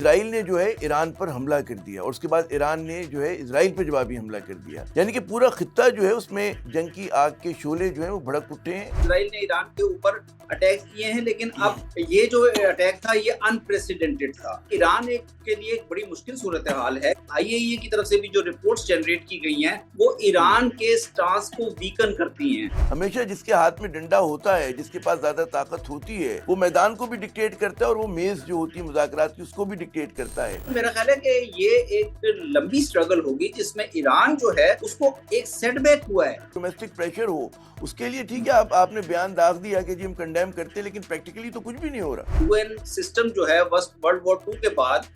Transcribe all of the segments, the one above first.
اسرائیل نے جو ہے ایران پر حملہ کر دیا اور اس کے بعد ایران نے جو ہے اسرائیل پہ جوابی حملہ کر دیا، یعنی کہ پورا خطہ جو ہے اس میں جنگ کی آگ کے شعلے جو ہیں وہ بھڑک اٹھے ہیں۔ اسرائیل نے ایران کے اوپر اٹیک کیے ہیں، لیکن اب یہ جو اٹیک تھا یہ انپریسیڈنٹڈ تھا۔ ایران کے لیے ایک بڑی مشکل صورتحال ہے۔ IAEA کی طرف سے بھی جو رپورٹس جنریٹ کی گئی ہیں وہ ایران کے سٹانس کو ویکن کرتی ہیں۔ ہمیشہ جس کے ہاتھ میں ڈنڈا ہوتا ہے، جس کے پاس زیادہ طاقت ہوتی ہے، وہ میدان کو بھی ڈکٹیٹ کرتا ہے اور وہ میز جو ہوتی ہے مذاکرات کی اس کو بھی ڈکٹیٹ کرتا ہے۔ میرا خیال ہے کہ یہ ایک لمبی سٹرگل ہوگی جس میں ایران جو ہے اس کو ایک سیٹ بیک ہوا ہے۔ ڈومیسٹک پریشر ہو اس کے لیے ٹھیک ہے، آپ نے بیان داغ دیا کہ جی ہم کنڈیم کرتے، لیکن پریکٹیکلی تو کچھ بھی نہیں ہو رہا۔ UN سسٹم جو ہے ورلڈ وار 2 کے بعد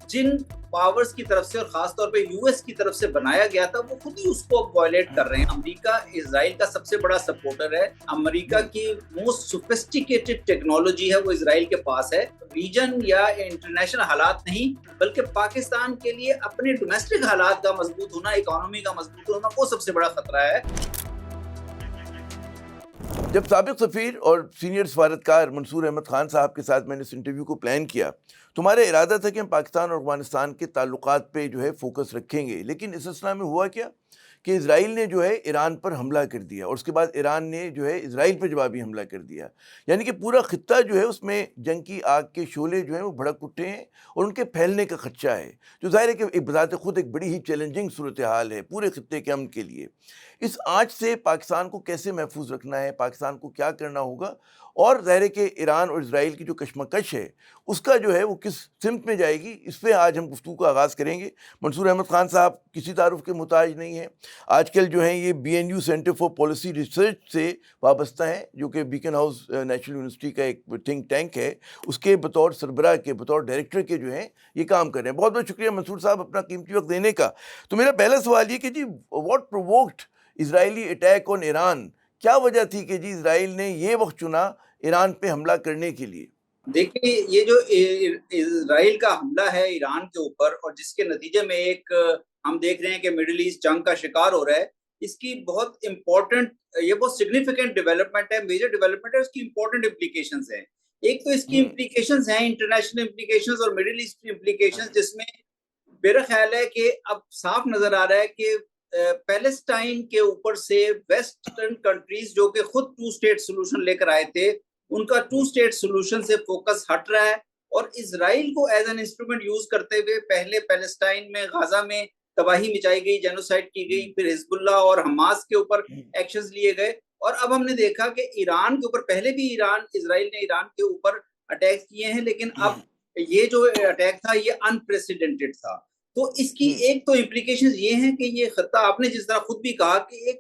جن پاورز کی طرف سے اور خاص طور پہ US کی طرف سے بنایا گیا تھا وہ خود ہی اس کو وائلیٹ کر رہے ہیں۔ امریکہ اسرائیل کا سب سے بڑا سپورٹر ہے۔ امریکہ کی موسٹ سوفسٹیکیٹڈ ٹیکنالوجی ہے وہ اسرائیل کے پاس ہے۔ ریجن یا انٹرنیشنل حالات نہیں بلکہ پاکستان کے لیے اپنے ڈومیسٹک حالات کا مضبوط ہونا، اکانومی کا مضبوط ہونا وہ سب سے بڑا خطرہ ہے۔ جب سابق سفیر اور سینئر سفارتکار منصور احمد خان صاحب کے ساتھ میں نے اس انٹرویو کو پلان کیا تو ہمارا ارادہ تھا کہ ہم پاکستان اور افغانستان کے تعلقات پہ جو ہے فوکس رکھیں گے، لیکن اس اسنا میں ہوا کیا کہ اسرائیل نے جو ہے ایران پر حملہ کر دیا اور اس کے بعد ایران نے جو ہے اسرائیل پہ جوابی حملہ کر دیا، یعنی کہ پورا خطہ جو ہے اس میں جنگ کی آگ کے شعلے جو ہیں وہ بھڑک اٹھے ہیں اور ان کے پھیلنے کا خدشہ ہے، جو ظاہر ہے کہ بذات خود ایک بڑی ہی چیلنجنگ صورتحال ہے پورے خطے کے امن کے لیے۔ اس آنچ سے پاکستان کو کیسے محفوظ رکھنا ہے، پاکستان کو کیا کرنا ہوگا، اور ظاہر ہے کہ ایران اور اسرائیل کی جو کشمکش ہے اس کا جو ہے وہ کس سمت میں جائے گی، اس پہ آج ہم گفتگو کا آغاز کریں گے۔ منصور احمد خان صاحب کسی تعارف کے محتاج نہیں ہیں، آج کل جو ہیں یہ BNU centre for policy research سے وابستہ ہیں، جو کہ بیکن ہاؤس نیشنل یونیورسٹی کا ایک تھنک ٹینک ہے، اس کے بطور سربراہ کے بطور ڈائریکٹر کے جو ہیں یہ کام کر رہے ہیں۔ بہت بہت شکریہ منصور صاحب اپنا قیمتی وقت دینے کا۔ تو میرا پہلا سوال یہ کہ جی what provoked Israeli attack on Iran, کیا وجہ تھی کہ جی اسرائیل نے یہ وقت چنا ایران پہ حملہ کرنے کے لیے؟ دیکھیں یہ جو اسرائیل کا حملہ ہے ایران کے اوپر اور جس کے نتیجے میں ایک ہم دیکھ رہے ہیں کہ مڈل ایسٹ جنگ کا شکار ہو رہا ہے، اس کی بہت امپورٹنٹ، یہ بہت سگنیفیکنٹ ڈیولپمنٹ ہے، میجر ڈیولپمنٹ ہے، اس کی امپورٹنٹ امپلیکیشنز ہیں۔ ایک تو اس کی امپلیکیشنز ہیں انٹرنیشنل امپلیکیشنز اور مڈل ایسٹ کی امپلیکیشنز، جس میں میرا خیال ہے کہ اب صاف نظر آ رہا ہے کہ پیلسٹائن کے اوپر سے ویسٹرن کنٹریز جو کہ خود 2 اسٹیٹ سولوشن لے کر آئے تھے، ان کا 2 اسٹیٹ سولوشن سے فوکس ہٹ رہا ہے اور اسرائیل کو ایز این انسٹرومنٹ یوز کرتے ہوئے پہلے پیلسٹائن میں غازہ میں تباہی مچائی گئی، جینوسائیڈ کی گئی، پھر حزب اللہ اور حماس کے اوپر ایکشنز لیے گئے، اور اب ہم نے دیکھا کہ ایران کے اوپر پہلے بھی اسرائیل نے ایران کے اوپر اٹیک کیے ہیں، لیکن اب یہ جو اٹیک تھا یہ انپریسیڈنٹڈ تھا۔ تو اس کی ایک تو امپلیکیشنز یہ ہیں کہ یہ خطہ آپ نے جس طرح خود بھی کہا کہ ایک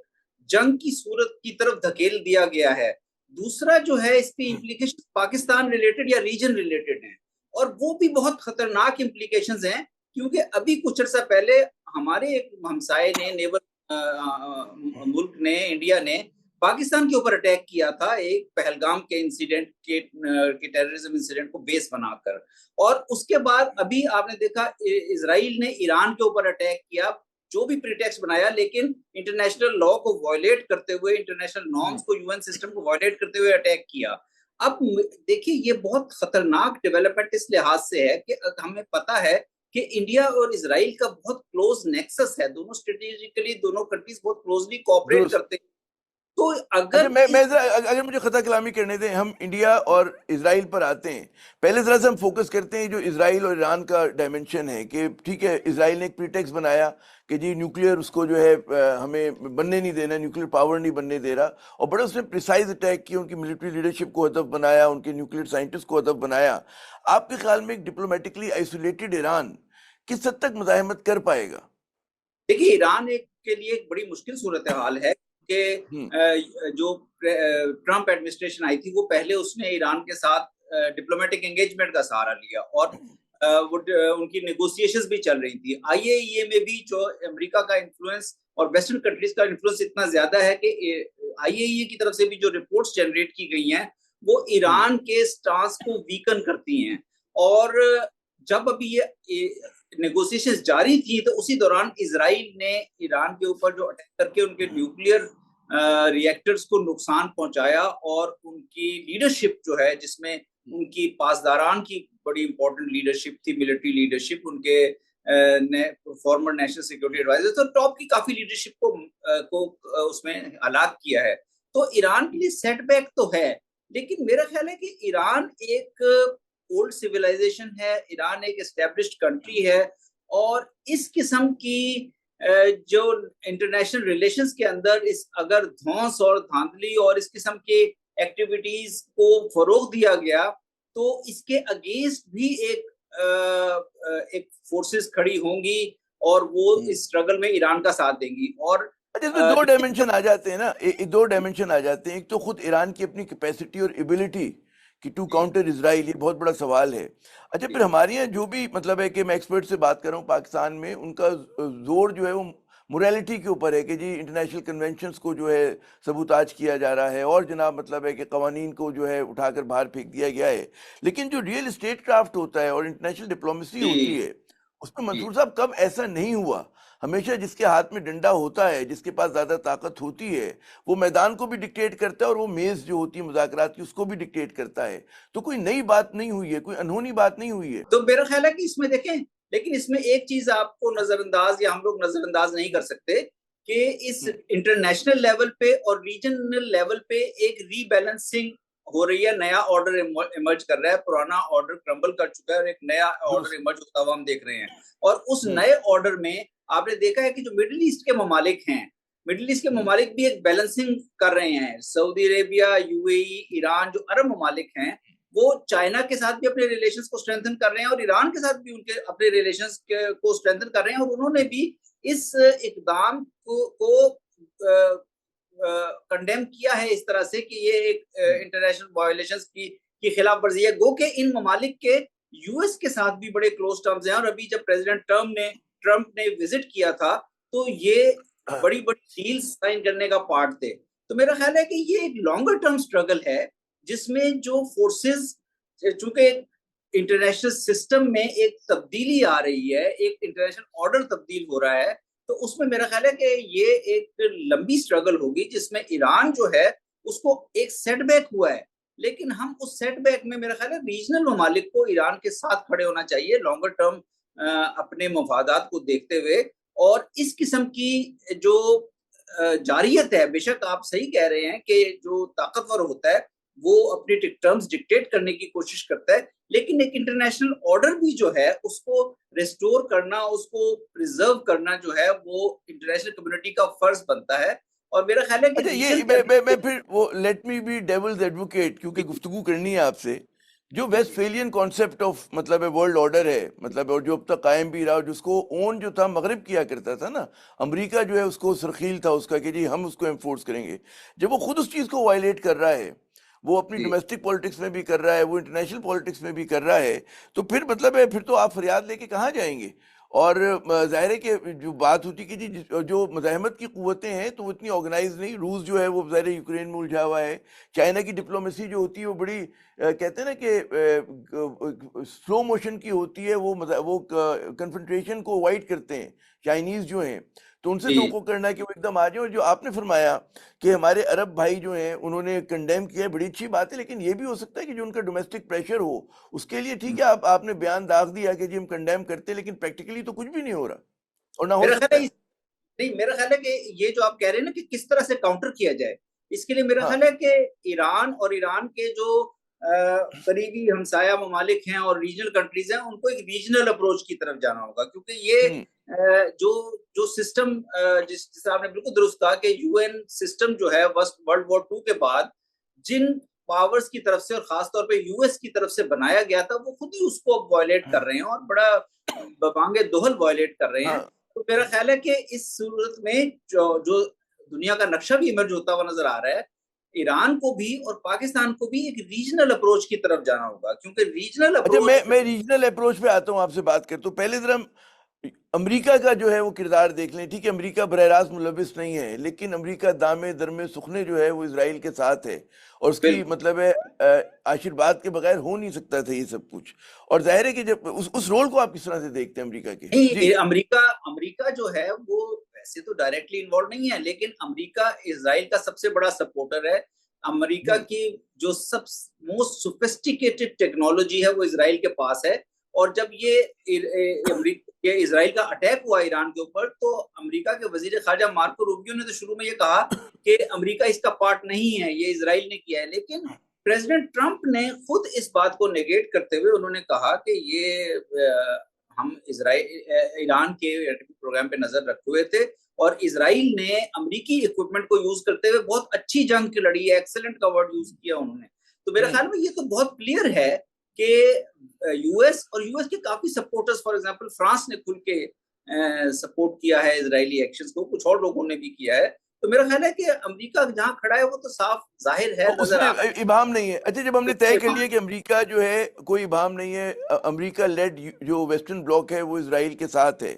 جنگ کی صورت کی طرف دھکیل دیا گیا ہے۔ دوسرا جو ہے اس کی امپلیکیشن پاکستان ریلیٹڈ یا ریجن ریلیٹڈ ہیں، اور وہ بھی بہت خطرناک امپلیکیشنز ہیں، کیونکہ ابھی کچھ عرصہ پہلے ہمارے ایک ہمسائے نے، نیبر ملک نے، انڈیا نے پاکستان کے اوپر اٹیک کیا تھا ایک پہلگام کے انسیڈنٹ کے ٹیررزم انسیڈنٹ کو بیس بنا کر، اور اس کے بعد ابھی آپ نے دیکھا اسرائیل نے ایران کے اوپر اٹیک کیا، جو بھی پریٹیکسٹ بنایا لیکن انٹرنیشنل لا کو وائلیٹ کرتے ہوئے، انٹرنیشنل نارمز کو، UN سسٹم کو وائلیٹ کرتے ہوئے اٹیک کیا۔ اب دیکھیے یہ بہت خطرناک ڈیولپمنٹ اس لحاظ سے ہے کہ ہمیں پتا ہے کہ انڈیا اور اسرائیل کا بہت کلوز نیکسس ہے، دونوں اسٹریٹجیکلی دونوں کنٹریز بہت کلوزلی کوآپریٹ کرتے ہیں۔ تو اگر اگر مجھے خطا کلامی کرنے دیں، ہم انڈیا اور اسرائیل پر آتے ہیں، پہلے ذرا سے ہم فوکس کرتے ہیں جو اسرائیل اور ایران کا ڈائمنشن ہے، کہ ٹھیک ہے اسرائیل نے ایک پریٹیکسٹ بنایا کہ جی نیوکلیئر اس کو جو ہے ہمیں بننے نہیں دینا، نیوکلیئر پاور نہیں بننے دے رہا، اور بڑا اس نے پریسائز اٹیک کیا، ان کی ملٹری لیڈرشپ کو ہدف بنایا، ان کے نیوکلیئر سائنٹسٹ کو ہدف بنایا۔ آپ کے خیال میں ایک ڈپلومیٹکلی آئسولیٹڈ ایران کس حد تک مزاحمت کر پائے گا؟ دیکھیے ایران کے لیے ایک بڑی مشکل صورتحال ہے کہ جو ٹرمپ ایڈمنسٹریشن آئی تھی وہ پہلے اس نے ایران کے ساتھ ڈپلومیٹک انگیجمنٹ کا سہارا لیا، اور ان کی نیگوسیشنز بھی چل رہی تھی۔ IAEA میں بھی جو امریکہ کا انفلوئنس اور ویسٹرن کنٹریز کا انفلوئنس اتنا زیادہ ہے کہ IAEA کی طرف سے بھی جو رپورٹس جنریٹ کی گئی ہیں وہ ایران کے سٹانس کو ویکن کرتی ہیں، اور جب ابھی یہ نیگوسیشنز جاری تھی تو اسی دوران اسرائیل نے ایران کے اوپر جو اٹیک کر کے ان کے نیوکلیئر ری ایکٹرز کو نقصان پہنچایا، اور ان کی لیڈرشپ جو ہے جس میں ان کی پاسداران کی بڑی امپورٹنٹ لیڈرشپ تھی, ملٹری لیڈرشپ, ان کے فارمر نیشنل سیکورٹی ایڈوائزر, تو ٹاپ کی کافی لیڈرشپ کو اس میں ہلاک کیا ہے. تو ایران کے لیے سیٹ بیک تو ہے, لیکن میرا خیال ہے کہ ایران ایک اولڈ سیولائزیشن ہے, ایران ایک اسٹیبلشڈ کنٹری ہے, اور اس قسم کی جو انٹرنیشنل ریلیشنز کے اندر اگر دھونس اور دھاندلی اور اس قسم کے ایکٹیویٹیز کو فروغ دیا گیا تو اس کے اگینسٹ بھی ایک فورسز کھڑی ہوں گی اور وہ اس اسٹرگل میں ایران کا ساتھ دیں گی. اور اس میں دو ڈائمنشن آ جاتے ہیں نا, دو ڈائمنشن آ جاتے ہیں. ایک تو خود ایران کی اپنی کیپیسٹی اور ایبلٹی کہ ٹو کاؤنٹر اسرائیل, یہ بہت بڑا سوال ہے. اچھا, پھر ہمارے یہاں جو بھی مطلب ہے کہ میں ایکسپرٹ سے بات کر رہا ہوں پاکستان میں, ان کا زور جو ہے وہ موریلٹی کے اوپر ہے کہ جی انٹرنیشنل کنونشنز کو جو ہے سبوتاج کیا جا رہا ہے, اور جناب مطلب ہے کہ قوانین کو جو ہے اٹھا کر باہر پھینک دیا گیا ہے. لیکن جو ریئل اسٹیٹ کرافٹ ہوتا ہے اور انٹرنیشنل ڈپلومیسی ہوتی ہے, اس میں منصور صاحب کب ایسا نہیں ہوا. ہمیشہ جس کے ہاتھ میں ڈنڈا ہوتا ہے, جس کے پاس زیادہ طاقت ہوتی ہے, وہ میدان کو بھی ڈکٹیٹ کرتا ہے, اور وہ میز جو ہوتی ہے مذاکرات کی اس کو بھی ڈکٹیٹ کرتا ہے. تو کوئی نئی بات نہیں ہوئی ہے, کوئی انہونی بات نہیں ہوئی ہے. تو میرا خیال ہے کہ اس میں دیکھیں, لیکن اس میں ایک چیز آپ کو نظر انداز یا ہم لوگ نظر انداز نہیں کر سکتے کہ اس انٹرنیشنل لیول پہ اور ریجنل لیول پہ ایک ری بیلنسنگ ہو رہی ہے, نیا آرڈر ایمرج کر رہا ہے, پرانا آرڈر کرمبل کر چکا ہے اور ایک نیا آرڈر ایمرج ہوتا ہوا ہم دیکھ رہے ہیں. اور اس نئے آرڈر میں آپ نے دیکھا ہے کہ جو مڈل ایسٹ کے ممالک ہیں, مڈل ایسٹ کے ممالک بھی ایک بیلنسنگ کر رہے ہیں. سعودی عربیہ, یو اے ای, ایران, جو عرب ممالک ہیں وہ چائنا کے ساتھ بھی اپنے ریلیشنز کو اسٹرینتھن کر رہے ہیں, اور ایران کے ساتھ بھی ان کے اپنے ریلیشنز کو اسٹرینتھن کر رہے ہیں, اور انہوں نے بھی اس اقدام کو کنڈیم کیا ہے اس طرح سے کہ یہ ایک انٹرنیشنل وائلیشنز کی خلاف ورزی ہے. گو کہ ان ممالک کے یو ایس کے ساتھ بھی بڑے کلوز ٹرمز ہیں, اور ابھی جب پریزیڈنٹ ٹرمپ نے وزٹ کیا تھا تو یہ بڑی بڑی ڈیلز سائن کرنے کا پارٹ تھے. تو میرا خیال ہے کہ یہ ایک لانگر ٹرم اسٹرگل ہے جس میں جو فورسز, چونکہ انٹرنیشنل سسٹم میں ایک تبدیلی آ رہی ہے, ایک انٹرنیشنل آرڈر تبدیل ہو رہا ہے, تو اس میں میرا خیال ہے کہ یہ ایک لمبی سٹرگل ہوگی جس میں ایران جو ہے اس کو ایک سیٹ بیک ہوا ہے. لیکن ہم اس سیٹ بیک میں میرا خیال ہے ریجنل ممالک کو ایران کے ساتھ کھڑے ہونا چاہیے لانگر ٹرم اپنے مفادات کو دیکھتے ہوئے. اور اس قسم کی جو جاریت ہے, بے شک آپ صحیح کہہ رہے ہیں کہ جو طاقتور ہوتا ہے وہ اپنی ٹرمز ڈکٹیٹ کرنے کی کوشش کرتا ہے, لیکن ایک انٹرنیشنل آرڈر بھی جو ہے اس کو ریسٹور کرنا, اس کو پریزرو کرنا جو ہے وہ انٹرنیشنل کمیونٹی کا فرض بنتا ہے. اور میرا خیال ہے کہ میں پھر وہ let me be devil's advocate, کیونکہ گفتگو کرنی ہے آپ سے. جو ویسٹ فیلین کانسیپٹ آف مطلب ورلڈ آرڈر ہے, مطلب اور جو اب تک قائم بھی رہا, جس کو اون جو تھا مغرب کیا کرتا تھا نا, امریکہ جو ہے اس کو سرخیل تھا اس کا کہ جی ہم اس کو انفورس کریں گے. جب وہ خود اس چیز کو وائلیٹ کر رہا ہے, وہ اپنی ڈومیسٹک پولیٹکس میں بھی کر رہا ہے, وہ انٹرنیشنل پولیٹکس میں بھی کر رہا ہے, تو پھر مطلب ہے پھر تو آپ فریاد لے کے کہاں جائیں گے. اور ظاہر ہے کہ جو بات ہوتی کہ جی جو مزاحمت کی قوتیں ہیں تو وہ اتنی آرگنائز نہیں. روس جو ہے وہ ظاہر یوکرین میں الجھا ہوا ہے. چائنا کی ڈپلومیسی جو ہوتی ہے وہ بڑی کہتے ہیں نا کہ سلو موشن کی ہوتی ہے, وہ کنفرنٹریشن کو اوائڈ کرتے ہیں چائنیز جو ہیں. تو ان سے توقع کرنا کہ وہ ایک دم آ جائیں. اور جو آپ نے فرمایا کہ ہمارے عرب بھائی جو ہیں انہوں نے کنڈیم کیا ہے, بڑی اچھی بات ہے, لیکن یہ بھی ہو سکتا ہے کہ جو ان کا ڈومیسٹک پریشر ہو اس کے لیے ٹھیک ہے, آپ نے بیان داغ دیا کہ جی ہم کنڈیم کرتے, لیکن پریکٹیکلی تو کچھ بھی نہیں ہو رہا اور نہ ہو سکتا ہے. نہیں, میرا خیال ہے کہ یہ جو آپ کہہ رہے ہیں نا کہ کس طرح سے کاؤنٹر کیا جائے, اس کے لیے میرا خیال ہے کہ ایران اور ایران کے جو قریبی ہمسایہ ممالک ہیں اور ریجنل کنٹریز ہیں ان کو ایک ریجنل اپروچ کی طرف جانا ہوگا, کیونکہ یہ جو سسٹم جس آپ نے بالکل درست کہا کہ یو این سسٹم جو ہے ورلڈ وار 2 کے بعد جن پاورز کی طرف سے اور خاص طور پہ یو ایس کی طرف سے بنایا گیا تھا, وہ خود ہی اس کو وائلیٹ کر رہے ہیں اور بڑا بانگ دہل وائلیٹ کر رہے ہیں. تو میرا خیال ہے کہ اس صورت میں جو دنیا کا نقشہ بھی ایمرج ہوتا ہوا نظر آ رہا ہے, ایران کو بھی اور پاکستان کو بھی ایک ریجنل اپروچ کی طرف جانا ہوگا, کیونکہ ریجنل اپروچ. میں ریجنل اپروچ پہ آتا ہوں, آپ سے بات کرتا ہوں. پہلے ذرا امریکہ کا جو ہے وہ کردار دیکھ لیں. ٹھیک ہے, امریکہ براہ راست ملوث نہیں ہے, لیکن امریکہ دامے درمے سخنے جو ہے وہ اسرائیل کے ساتھ ہے, اور اس کی مطلب ہے آشیرواد کے بغیر ہو نہیں سکتا تھا یہ سب کچھ. اور ظاہر ہے کہ جب اس رول کو آپ کس طرح سے دیکھتے ہیں امریکہ کے؟ امریکہ جو ہے وہ ویسے تو ڈائریکٹلی انوالو نہیں ہے, لیکن امریکہ اسرائیل کا سب سے بڑا سپورٹر ہے. امریکہ کی جو سب موسٹ سوفسٹیکیٹڈ ٹیکنالوجی ہے وہ اسرائیل کے پاس ہے. اور جب یہ اسرائیل کا اٹیک ہوا ایران کے اوپر تو امریکہ کے وزیر خارجہ مارکو روبیو نے تو شروع میں یہ کہا کہ امریکہ اس کا پارٹ نہیں ہے, یہ اسرائیل نے کیا ہے. لیکن پریزیڈنٹ ٹرمپ نے خود اس بات کو نیگیٹ کرتے ہوئے انہوں نے کہا کہ یہ ہم ایران کے پروگرام پہ نظر رکھے ہوئے تھے اور اسرائیل نے امریکی اکوپمنٹ کو یوز کرتے ہوئے بہت اچھی جنگ کی لڑی ہے, ایکسلنٹ کا ورڈ یوز کیا انہوں نے. تو میرے خیال میں یہ تو بہت کلیئر ہے کہ یو ایس کے کافی سپورٹرز, فار ایگزامپل فرانس نے کھل کے سپورٹ کیا ہے اسرائیلی ایکشنز کو, کچھ اور لوگوں نے بھی کیا ہے. تو میرا خیال ہے کہ امریکہ جہاں کھڑا ہے وہ تو صاف ظاہر ہے, اس میں ابہام نہیں ہے. اچھا, جب ہم نے طے کر لیا کہ امریکہ جو ہے کوئی ابہام نہیں ہے, امریکہ لیڈ جو ویسٹرن بلاک ہے وہ اسرائیل کے ساتھ ہے,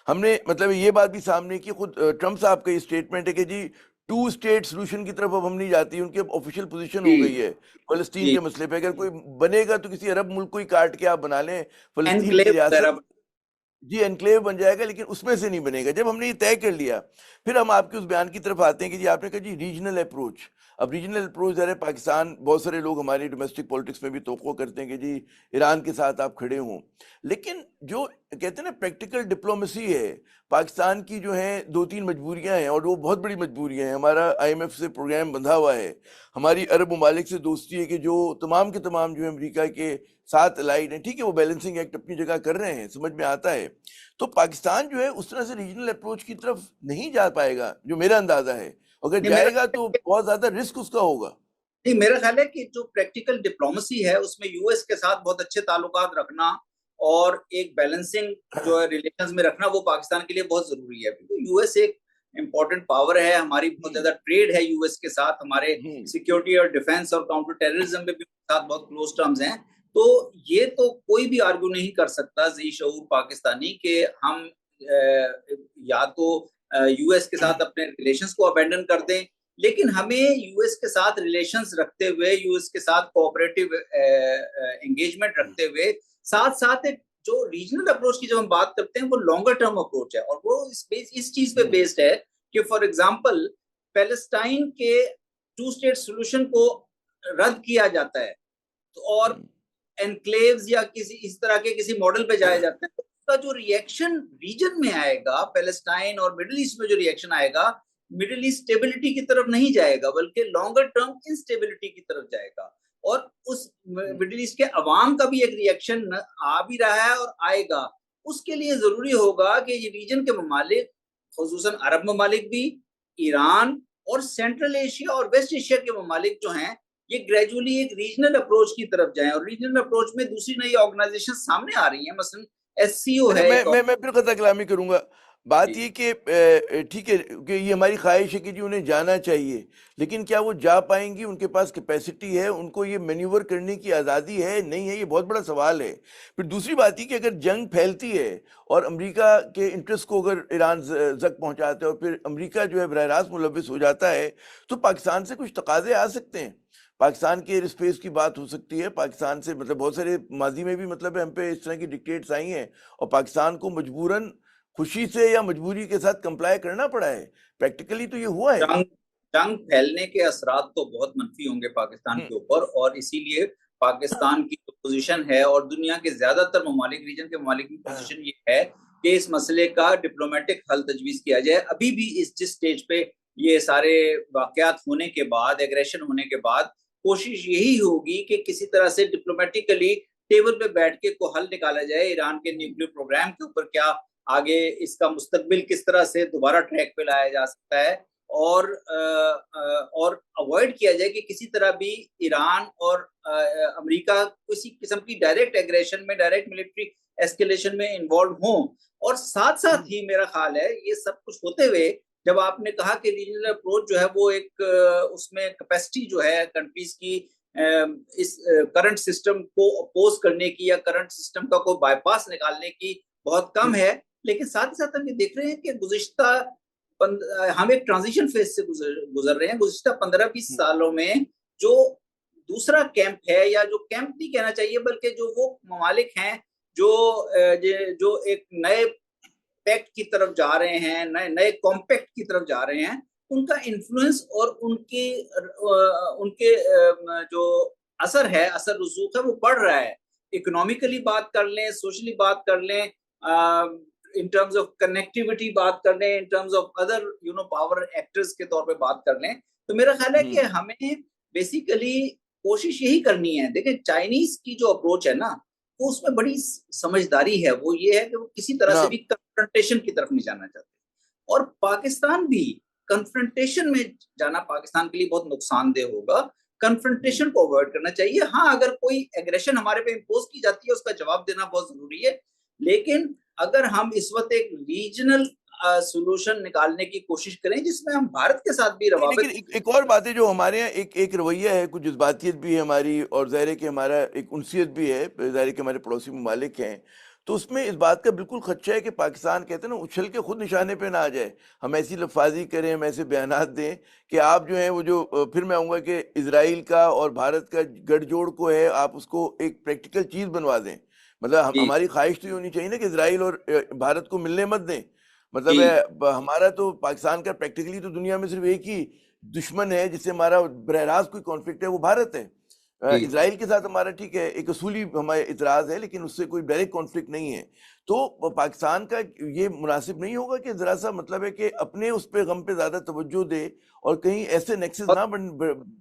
ہم نے مطلب یہ بات بھی سامنے کی, خود ٹرمپ صاحب کا یہ اسٹیٹمنٹ ہے کہ جی 2 اسٹیٹ سولوشن کی طرف اب ہم نہیں جاتی, ان کی اب آفیشیل پوزیشن ہو گئی ہے فلسطین کے مسئلے پہ. اگر کوئی بنے گا تو کسی عرب ملک کو ہی کاٹ کے آپ بنا لیں فلسطین کی ریاست, جی انکلیو بن جائے گا, لیکن اس میں سے نہیں بنے گا. جب ہم نے یہ طے کر لیا پھر ہم آپ کے اس بیان کی طرف آتے ہیں کہ جی آپ نے کہا جی ریجنل اپروچ. اب ریجنل اپروچ ذرا پاکستان, بہت سارے لوگ ہماری ڈومیسٹک پولیٹکس میں بھی توقع کرتے ہیں کہ جی ایران کے ساتھ آپ کھڑے ہوں, لیکن جو کہتے ہیں نا پریکٹیکل ڈپلومیسی ہے, پاکستان کی جو ہیں 2-3 مجبوریاں ہیں اور وہ بہت بڑی مجبوریاں ہیں. ہمارا IMF سے پروگرام بندھا ہوا ہے, ہماری عرب ممالک سے دوستی ہے کہ جو تمام کے تمام جو ہے امریکہ کے ساتھ الائڈ ہیں. ٹھیک ہے, وہ بیلنسنگ ایکٹ اپنی جگہ کر رہے ہیں, سمجھ میں آتا ہے. تو پاکستان جو ہے اس طرح سے ریجنل اپروچ کی طرف نہیں جا پائے گا, جو میرا اندازہ ہے. اگر جائے گا تو بہت زیادہ رسک اس کا ہوگا. نہیں, میرا خیال ہے کہ جو پریکٹیکل ڈپلومیسی ہے اس میں یو ایس کے ساتھ بہت اچھے تعلقات رکھنا اور ایک بیلنسنگ جو ہے ریلیشنز میں رکھنا وہ پاکستان کے لیے بہت ضروری ہے, کیونکہ یو ایس ایک امپورٹنٹ پاور ہے, ہماری بہت زیادہ ٹریڈ ہے یو ایس کے ساتھ, ہمارے سیکیورٹی اور ڈیفنس اور کاؤنٹر ٹیررزم میں بھی ساتھ بہت کلوز ٹرمز ہیں. تو یہ تو کوئی بھی آرگو نہیں کر سکتا ذی شعور پاکستانی کہ ہم یا تو یو ایس کے ساتھ اپنے ریلیشنز کو ابینڈن کر دیں, لیکن ہمیں یو ایس کے ساتھ ریلیشنز رکھتے ہوئے, یو ایس کے ساتھ کوآپریٹو انگیجمنٹ رکھتے ہوئے ساتھ ساتھ ایک جو ریجنل اپروچ کی جب ہم بات کرتے ہیں وہ لانگر ٹرم اپروچ ہے, اور وہ اس چیز پہ بیسڈ ہے کہ فار ایگزامپل پیلسٹائن کے 2 اسٹیٹ سولوشن کو رد کیا جاتا ہے اور انکلیوز یا کسی اس طرح کے کسی ماڈل پہ جایا جاتا ہے, تو اس کا جو ریئیکشن ریجن میں آئے گا, پیلسٹائن اور مڈل ایسٹ میں جو ریئیکشن آئے گا, مڈل ایسٹ اسٹیبلٹی کی طرف نہیں جائے گا بلکہ لانگر ٹرم انسٹیبلٹی کی طرف جائے گا. اور اس مڈل ایسٹ کے عوام کا بھی ایک ریئیکشن آ بھی رہا ہے اور آئے گا. اس کے لیے ضروری ہوگا کہ یہ ریجن کے ممالک, خصوصاً عرب ممالک بھی, ایران اور سینٹرل ایشیا اور ویسٹ ایشیا کے ممالک جو ہیں, یہ گریجولی ایک ریجنل اپروچ کی طرف جائیں. اور ریجنل اپروچ میں دوسری نئی آرگنائزیشن سامنے آ رہی ہیں, مثلا SCO ہے. میں پھر قطع کلامی کروں گا. بات یہ کہ ٹھیک ہے کہ یہ ہماری خواہش ہے کہ جی انہیں جانا چاہیے, لیکن کیا وہ جا پائیں گی؟ ان کے پاس کیپیسٹی ہے, ان کو یہ مینیور کرنے کی آزادی ہے نہیں ہے؟ یہ بہت بڑا سوال ہے. پھر دوسری بات یہ کہ اگر جنگ پھیلتی ہے اور امریکہ کے انٹرسٹ کو اگر ایران زک پہنچاتا ہے اور پھر امریکہ جو ہے براہ راست ملوث ہو جاتا ہے, تو پاکستان سے کچھ تقاضے آ سکتے ہیں. پاکستان کے ایئر اسپیس کی بات ہو سکتی ہے, پاکستان سے مطلب بہت سارے ماضی میں بھی مطلب ہم پہ اس طرح کی ڈکٹیٹس آئی ہیں اور پاکستان کو مجبوراً خوشی سے یا مجبوری کے ساتھ کمپلائی کرنا پڑا ہے. پریکٹیکلی تو یہ ہوا ہے. جنگ پھیلنے کے اثرات تو بہت منفی ہوں گے پاکستان کے اوپر, اور اسی لیے پاکستان کی پوزیشن ہے اور دنیا کے زیادہ تر ممالک, ریجن کے ممالک کی پوزیشن یہ ہے کہ اس مسئلے کا ڈپلومیٹک حل تجویز کیا جائے. ابھی بھی جس سٹیج پہ یہ سارے واقعات ہونے کے بعد, ایگریشن ہونے کے بعد, کوشش یہی ہوگی کہ کسی طرح سے ڈپلومیٹکلی ٹیبل پہ بیٹھ کے کوئی حل نکالا جائے ایران کے نیوکلیر پروگرام کے اوپر. کیا آگے اس کا مستقبل کس طرح سے دوبارہ ٹریک پہ لایا جا سکتا ہے, اور اوائڈ کیا جائے کہ کسی طرح بھی ایران اور امریکہ کسی قسم کی ڈائریکٹ ایگریشن میں, ڈائریکٹ ملٹری ایسکیلیشن میں انوالو ہوں. اور ساتھ ساتھ ہی میرا خیال ہے یہ سب کچھ ہوتے ہوئے, جب آپ نے کہا کہ ریجنل اپروچ جو ہے وہ ایک اس میں کیپیسٹی جو ہے کنٹریز کی اس کرنٹ سسٹم کو اپوز کرنے کی یا کرنٹ سسٹم کا کوئی بائی پاس نکالنے کی بہت کم ہے. لیکن ساتھ ہی ساتھ ہم یہ دیکھ رہے ہیں کہ گزشتہ ہم ایک ٹرانزیشن فیز سے گزر رہے ہیں. گزشتہ 15-20 سالوں میں جو دوسرا کیمپ ہے, یا جو کیمپ نہیں کہنا چاہیے بلکہ جو وہ ممالک ہیں جو ایک نئے پیکٹ کی طرف جا رہے ہیں, نئے کمپیکٹ کی طرف جا رہے ہیں, ان کا انفلوئنس اور ان کے جو اثر ہے، اثر رسوخ ہے، وہ بڑھ رہا ہے. اکنامیکلی بات کر لیں، سوشلی بات کر لیں، ان ٹرمز آف کنیکٹیوٹی بات کر لیں، in terms of other power actors کے طور پہ بات کر لیں. تو میرا خیال ہے کہ ہمیں بیسیکلی کوشش یہی کرنی ہے. دیکھیں چائنیز کی جو اپروچ ہے نا، وہ اس میں بڑی سمجھداری ہے. وہ یہ ہے کہ وہ کسی طرح سے بھی کنفرنٹیشن کی طرف نہیں جانا چاہتے. اور پاکستان بھی کنفرنٹیشن میں جانا پاکستان کے لیے بہت نقصان دہ ہوگا. کنفرنٹیشن کو اوائڈ کرنا چاہیے. ہاں اگر کوئی ایگریشن ہمارے پہ امپوز کی جاتی ہے اس کا جواب دینا بہت ضروری ہے، لیکن اگر ہم اس وقت ایک ریجنل سولوشن نکالنے کی کوشش کریں جس میں ہم بھارت کے ساتھ بھی لیکن روابط. ایک اور بات ہے جو ہمارے یہاں ایک رویہ ہے، کچھ جذباتیت بھی ہے ہماری، اور ظاہر ہے کہ ہمارا ایک انسیت بھی ہے، ظاہر ہے کہ ہمارے پڑوسی ممالک ہیں، تو اس میں اس بات کا بالکل خدشہ ہے کہ پاکستان کہتے ہیں نا اچھل کے خود نشانے پہ نہ آ جائے. ہم ایسی لفاظی کریں، ہم ایسے بیانات دیں کہ آپ جو ہیں وہ جو پھر میں آؤں گا کہ اسرائیل کا اور بھارت کا گٹھ جوڑ کو ہے، آپ اس کو ایک پریکٹیکل چیز بنوا دیں. مطلب جی ہماری خواہش تو یہ ہونی چاہیے نا کہ اسرائیل اور بھارت کو ملنے مت دیں. مطلب جی ہے ہمارا تو پاکستان کا پریکٹیکلی تو دنیا میں صرف ایک ہی دشمن ہے جس سے ہمارا براہ راست کوئی کانفلکٹ ہے، وہ بھارت ہے. جی اسرائیل کے ساتھ ہمارا ٹھیک ہے ایک اصولی ہمارا اعتراض ہے، لیکن اس سے کوئی ڈائریکٹ کانفلکٹ نہیں ہے. تو پاکستان کا یہ مناسب نہیں ہوگا کہ ذرا سا مطلب ہے کہ اپنے اس پہ غم پہ زیادہ توجہ دے اور کہیں ایسے نیکسس نہ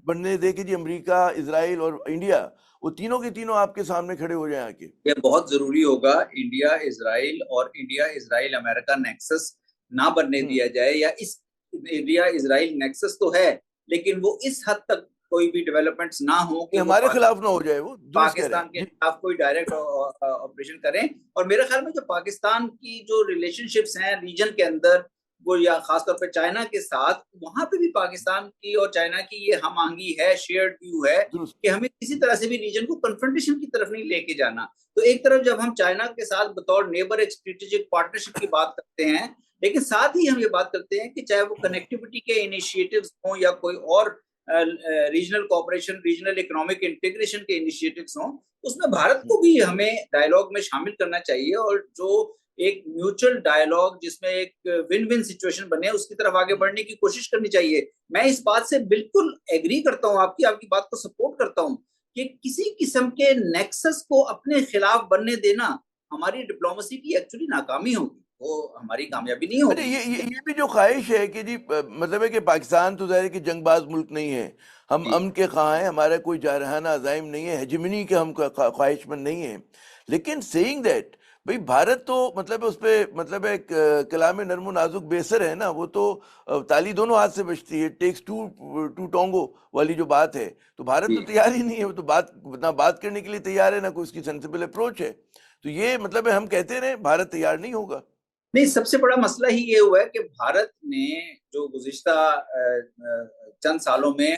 بننے دے کہ جی امریکہ، اسرائیل اور انڈیا وہ تینوں کے تینوں آپ کے سامنے کھڑے ہو جائیں آ کے. یہ بہت ضروری ہوگا انڈیا اسرائیل اور انڈیا اسرائیل امریکہ نیکسس نہ بننے دیا جائے. یا اس انڈیا اسرائیل نیکسس تو ہے لیکن وہ اس حد تک کوئی بھی ڈیولپمنٹس نہ ہو کہ وہ ہمارے خلاف نہ ہو جائے، وہ درست کہہ رہے پاکستان کے ہیں. خلاف کوئی ڈائریکٹ آپریشن کریں. اور میرے خیال میں جو پاکستان کی جو ریلیشن شپس ہیں ریجن کے اندر، وہ یا خاص طور پہ چائنا کے ساتھ، وہاں پہ بھی پاکستان کی اور چائنا کی یہ ہم آہنگی ہے، شیئرڈ ویو ہے درست. کہ ہمیں کسی طرح سے بھی ریجن کو کنفرنٹیشن کی طرف نہیں لے کے جانا. تو ایک طرف جب ہم چائنا کے ساتھ بطور نیبر ایک اسٹریٹجک پارٹنرشپ کی بات کرتے ہیں، لیکن ساتھ ہی ہم یہ بات کرتے ہیں کہ چاہے وہ کنیکٹیوٹی کے انیشیٹوز ہوں یا کوئی اور regional cooperation, regional economic integration کے انیشیٹوز ہوں، اس میں بھارت کو بھی ہمیں ڈائیلاگ میں شامل کرنا چاہیے. اور جو ایک میوچل ڈائیلاگ جس میں ایک ون ون سچویشن بنے، اس کی طرف آگے بڑھنے کی کوشش کرنی چاہیے. میں اس بات سے بالکل ایگری کرتا ہوں، آپ کی بات کو سپورٹ کرتا ہوں کہ کسی قسم کے نیکسس کو اپنے خلاف بننے دینا ہماری ڈپلومیسی کی ایکچولی ناکامی ہوگی، وہ ہماری کامیابی نہیں اچھا، ہوگی. یہ بھی جو خواہش ہے کہ جی مطلب ہے کہ پاکستان تو ظاہر ہے کہ جنگ باز ملک نہیں ہے، ہم جی امن کے خواہاں ہیں، ہمارا کوئی جارحانہ عزائم نہیں ہے، ہیجمنی کے ہم خواہش مند نہیں ہیں. لیکن سیئنگ دیٹ بھئی بھارت تو مطلب ہے اس پہ مطلب ہے کلام نرم و نازک بیسر ہے نا، وہ تو تالی دونوں ہاتھ سے بجتی ہے، ٹیکس ٹو ٹونگو والی جو بات ہے. تو بھارت جی تو تیار ہی نہیں ہے، وہ تو نہ بات کرنے کے لیے تیار ہے، نہ کوئی اس کی سینسیبل اپروچ ہے. تو یہ مطلب ہے ہم کہتے رہے بھارت تیار نہیں ہوگا. نہیں، سب سے بڑا مسئلہ ہی یہ ہوا ہے کہ بھارت نے جو گزشتہ چند سالوں میں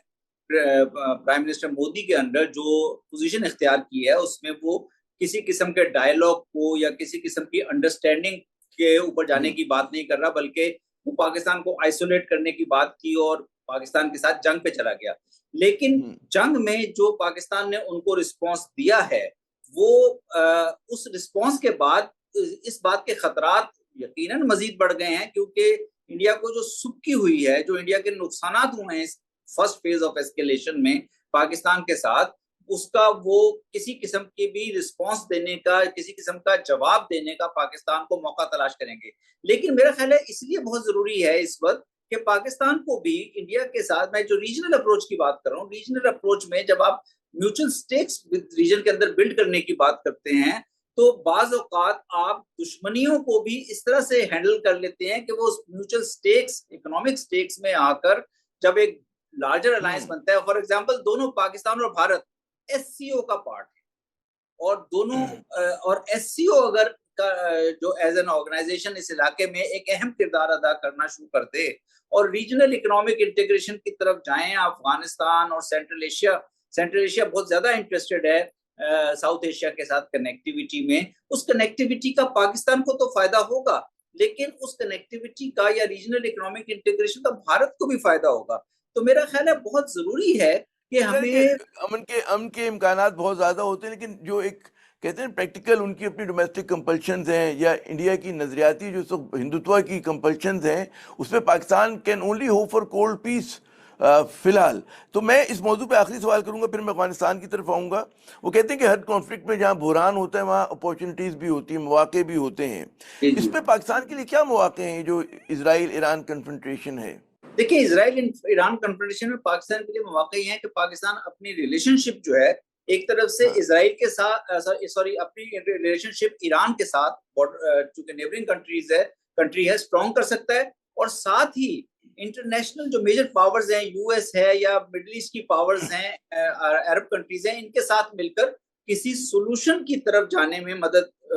پرائم منسٹر مودی کے انڈر جو پوزیشن اختیار کی ہے، اس میں وہ کسی قسم کے ڈائیلاگ کو یا کسی قسم کی انڈرسٹینڈنگ کے اوپر جانے کی بات نہیں کر رہا، بلکہ وہ پاکستان کو آئسولیٹ کرنے کی بات کی اور پاکستان کے ساتھ جنگ پہ چلا گیا. لیکن جنگ میں جو پاکستان نے ان کو رسپانس دیا ہے، وہ اس رسپانس کے بعد اس بات کے خطرات یقیناً مزید بڑھ گئے ہیں، کیونکہ انڈیا کو جو سکی ہوئی ہے، جو انڈیا کے نقصانات ہوئے ہیں اس فرسٹ فیز آف ایسکیلیشن میں پاکستان کے ساتھ، اس کا وہ کسی قسم کی بھی رسپانس دینے کا، کسی قسم کا جواب دینے کا پاکستان کو موقع تلاش کریں گے. لیکن میرا خیال ہے اس لیے بہت ضروری ہے اس وقت کہ پاکستان کو بھی انڈیا کے ساتھ، میں جو ریجنل اپروچ کی بات کر رہا ہوں، ریجنل اپروچ میں جب آپ میوچل سٹیکس ریجن کے اندر بلڈ کرنے کی بات کرتے ہیں، تو بعض اوقات آپ دشمنیوں کو بھی اس طرح سے ہینڈل کر لیتے ہیں کہ وہ میوچل سٹیکس، اکنامک سٹیکس میں آ کر جب ایک لارجر الائنس بنتا ہے، فار ایگزامپل دونوں پاکستان اور بھارت ایس سی او کا پارٹ ہے، اور دونوں اور ایس سی او اگر جو ایز این آرگنائزیشن اس علاقے میں ایک اہم کردار ادا کرنا شروع کر دے اور ریجنل اکنامک انٹیگریشن کی طرف جائیں، افغانستان اور سینٹرل ایشیا بہت زیادہ انٹرسٹڈ ہے ساؤتھ ایشیا کے ساتھ کنیکٹیوٹی میں. اس کنیکٹیوٹی کا پاکستان کو تو فائدہ ہوگا، لیکن اس کنیکٹیوٹی کا یا ریجنل اکنامک انٹیگریشن کا بھارت کو بھی فائدہ ہوگا. تو میرا خیال ہے بہت ضروری ہے کہ ہمیں امن کے امکانات بہت زیادہ ہوتے ہیں، لیکن جو ایک کہتے ہیں پریکٹیکل ان کی اپنی ڈومیسٹک کمپلشنز ہیں یا انڈیا کی نظریاتی جو سب ہندوتوا کی کمپلشنز ہیں اس پہ Pakistan can only hope for cold peace فی الحال. تو میں اس موضوع پہ آخری سوال کروں گا، پھر میں افغانستان کی طرف آؤں گا. وہ کہتے ہیں کہ ہر کانفلکٹ میں جہاں بحران ہوتا ہے وہاں اپارچونیٹیز بھی ہوتی ہیں، مواقع بھی ہوتے ہیں. اس پہ پاکستان کے لیے کیا مواقع ہیں جو اسرائیل ایران کنفرنٹریشن ہے؟ دیکھیں، اسرائیل ایران کنفرنٹریشن میں پاکستان کے لیے مواقع یہ ہے کہ پاکستان اپنی ریلیشن شپ جو ہے ایک طرف سے اسرائیل کے ساتھ اپنی ریلیشن شپ ایران کے ساتھ چونکہ نیبرنگ کنٹری ہے اسٹرانگ کر سکتا ہے، اور ساتھ ہی انٹرنیشنل جو میجر پاورز ہیں، یو ایس ہے یا مڈل ایسٹ کی پاورز ہیں، عرب کنٹریز ہیں، ان کے ساتھ مل کر کسی سولوشن کی طرف جانے میں مدد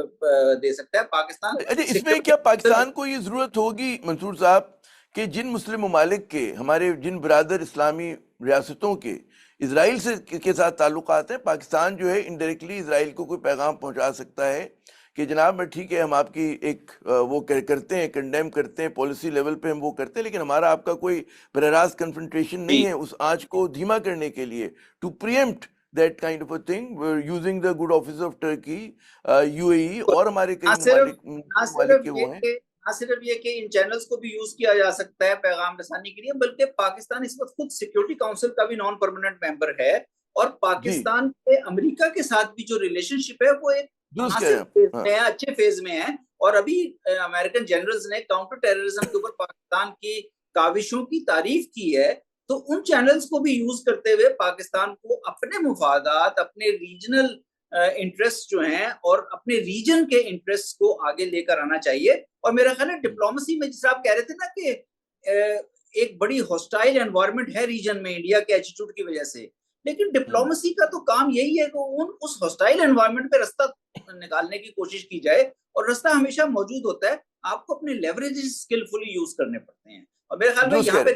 دے سکتا ہے پاکستان. اچھا، اس میں کیا پاکستان کو یہ ضرورت ہوگی منصور صاحب کہ جن مسلم ممالک کے، ہمارے جن برادر اسلامی ریاستوں کے اسرائیل کے ساتھ تعلقات ہیں، پاکستان جو ہے انڈائریکٹلی اسرائیل کو کوئی پیغام پہنچا سکتا ہے کہ جناب میں ٹھیک ہے، ہم آپ کی ایک وہ کرتے ہیں، کنڈیم کرتے ہیں، پالیسی لیول پہ ہم وہ کرتے ہیں، لیکن ہمارا آپ کا کوئی براہ راست کنفرنٹریشن نہیں ہے اس آنچ کو دھیما کرنے کے لیے، to preempt that kind of a thing, we're using the good office of Turkey, UAE اور ہمارے کئی ممالک کے وہ ہیں. نہ صرف یہ کہ ان چینلز کو بھی یوز کیا جا سکتا ہے پیغام رسانی کے لیے، بلکہ پاکستان اس وقت خود سیکیورٹی کونسل کا بھی نان پرماننٹ ممبر ہے، اور پاکستان کے امریکہ کے ساتھ بھی جو ریلیشن شپ ہے وہ ایک مناسب فیز میں ہے، اچھے فیز میں ہے. اور ابھی امریکن جنرلز نے کاؤنٹر ٹیررزم کے اوپر پاکستان کی کاوشوں کی تعریف کی ہے. تو ان چینلز کو بھی یوز کرتے ہوئے پاکستان کو اپنے مفادات، اپنے ریجنل انٹرسٹ جو ہیں اور اپنے ریجن کے انٹرسٹ کو آگے لے کر آنا چاہیے. اور میرا خیال ہے ڈپلومسی میں جس آپ کہہ رہے تھے نا کہ ایک بڑی ہاسٹائل انوائرمنٹ ہے ریجن میں انڈیا کے ایٹیٹیوڈ کی وجہ سے، لیکن ڈپلومسی کا تو کام یہی ہے کہ اس ہاسٹائل انوائرمنٹ پہ رستہ نکالنے کی کوشش کی جائے، اور رستہ ہمیشہ موجود ہوتا ہے، آپ کو اپنے لیوریج اسکلفلی یوز کرنے پڑتے ہیں. اور میرے خیال میں یہاں پہ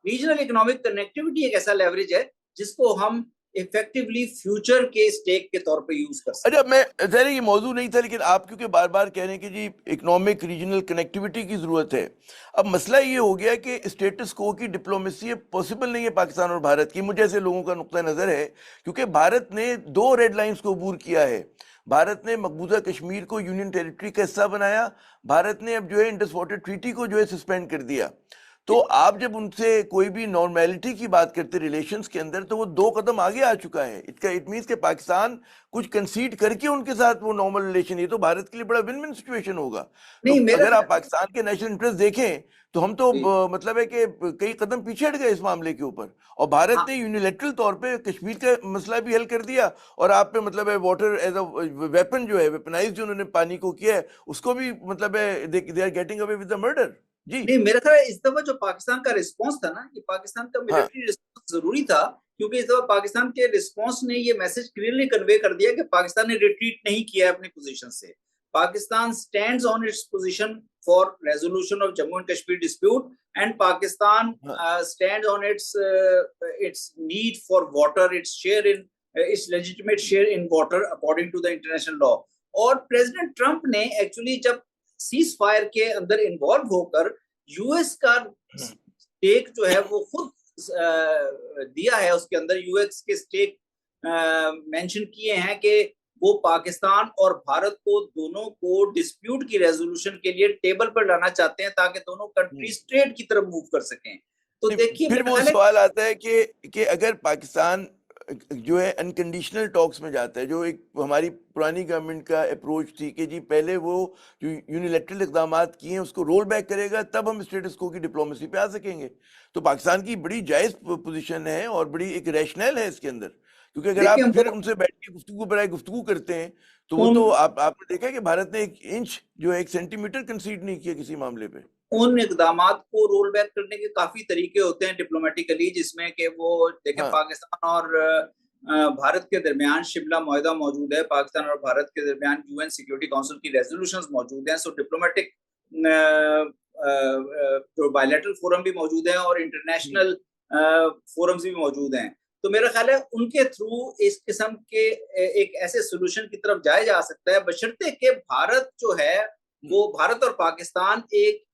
ریجنل اکنامک کنیکٹیوٹی ایک ایسا لیوریج ہے جس کو ہم ایفیکٹولی فیوچر کے سٹیک کے طور پہ یوز کر سکتے ہیں. اچھا، میں ظاہر یہ موضوع نہیں تھا، لیکن آپ کیونکہ بار بار کہہ رہے ہیں کہ جی اکنامک ریجنل کنیکٹیوٹی کی ضرورت ہے. اب مسئلہ یہ ہو گیا کہ اسٹیٹس کو کی ڈپلومیسی پاسبل نہیں ہے پاکستان اور بھارت کی، مجھے ایسے لوگوں کا نقطہ نظر ہے، کیونکہ بھارت نے 2 ریڈ لائنز کو عبور کیا ہے. بھارت نے مقبوضہ کشمیر کو یونین ٹیریٹری کا حصہ بنایا، بھارت نے اب جو ہے انڈس واٹر ٹریٹی کو جو ہے سسپینڈ کر دیا. تو آپ جب ان سے کوئی بھی نارمیلٹی کی بات کرتے ریلیشنز کے اندر، تو وہ 2 قدم آگے آ چکا ہے. اٹ مینس کہ پاکستان کچھ کنسیڈ کر کے ان کے ساتھ وہ نارمل ریلیشن، یہ تو بھارت کے لیے بڑا ون ون سچویشن ہوگا. تو اگر آپ پاکستان کے نیشنل انٹرسٹ دیکھیں تو ہم تو مطلب ہے کہ کئی قدم پیچھے ہٹ گئے اس معاملے کے اوپر، اور بھارت نے یونیلیٹرل طور پہ کشمیر کا مسئلہ بھی حل کر دیا، اور آپ پہ مطلب ہے واٹر ایز اے ویپن جو ہے، ویپنائز جو انہوں نے پانی کو کیا ہے، اس کو بھی مطلب ہے they are getting away with the murder. جی نہیں، میرا خیال ہے اس دفعہ جو پاکستان کا رسپانس تھا نا، یہ پاکستان کا ملٹری رسپانس ضروری تھا، کیونکہ اس دفعہ پاکستان کے رسپانس نے یہ میسج کلیئرلی کنوے کر دیا کہ پاکستان نے ریٹریٹ نہیں کیا ہے اپنی پوزیشن سے. Pakistan stands on its position for resolution of Jammu and Kashmir dispute, and Pakistan stands on its need for water, its legitimate share in water according to the international law. اور پریزیڈنٹ ٹرمپ نے ایکچولی جب ceasefire کے اندر involve ہو کر U S کا سٹیک جو ہے وہ خود دیا ہے، اس کے اندر یو ایس کے سٹیک مینشن کیے ہیں کہ وہ پاکستان اور بھارت کو دونوں کو ڈسپیوٹ کی ریزولوشن کے لیے ٹیبل پر لانا چاہتے ہیں تاکہ دونوں کنٹریز ٹریڈ کی طرف موو کر سکیں. تو دیکھیے پھر وہ سوال آتا ہے کہ اگر پاکستان جو ہے انکنڈیشنل ٹاکس میں جاتا ہے، جو ایک ہماری پرانی گورنمنٹ کا اپروچ تھی کہ جی پہلے وہ جو یونیلیٹرل اقدامات کیے ہیں اس کو رول بیک کرے گا، تب ہم اسٹیٹس کو کی ڈپلومیسی پہ آ سکیں گے. تو پاکستان کی بڑی جائز پوزیشن ہے اور بڑی ایک ریشنل ہے اس کے اندر، کیونکہ اگر آپ پھر ان سے بیٹھ کے گفتگو برائے گفتگو کرتے ہیں تو وہ تو آپ نے دیکھا کہ بھارت نے 1 انچ جو ہے 1 سینٹی میٹر کنسیڈ نہیں کیا کسی معاملے پہ. ان اقدامات کو رول بیک کرنے کے کافی طریقے ہوتے ہیں ڈپلومیٹیکلی، جس میں کہ وہ دیکھیں پاکستان اور بھارت کے درمیان شملہ معاہدہ موجود ہے، پاکستان اور بھارت کے درمیان یو این سیکیورٹی کونسل کی ریزولوشنز موجود ہیں. سو ڈپلومیٹک جو بائیلیٹرل فورم بھی موجود ہیں اور انٹرنیشنل فورمز بھی موجود ہیں. تو میرا خیال ہے ان کے تھرو اس قسم کے ایک ایسے سولوشن کی طرف جایا جا سکتا ہے، بشرطے کہ بھارت جو ہے وہ بھارت اور پاکستان ایک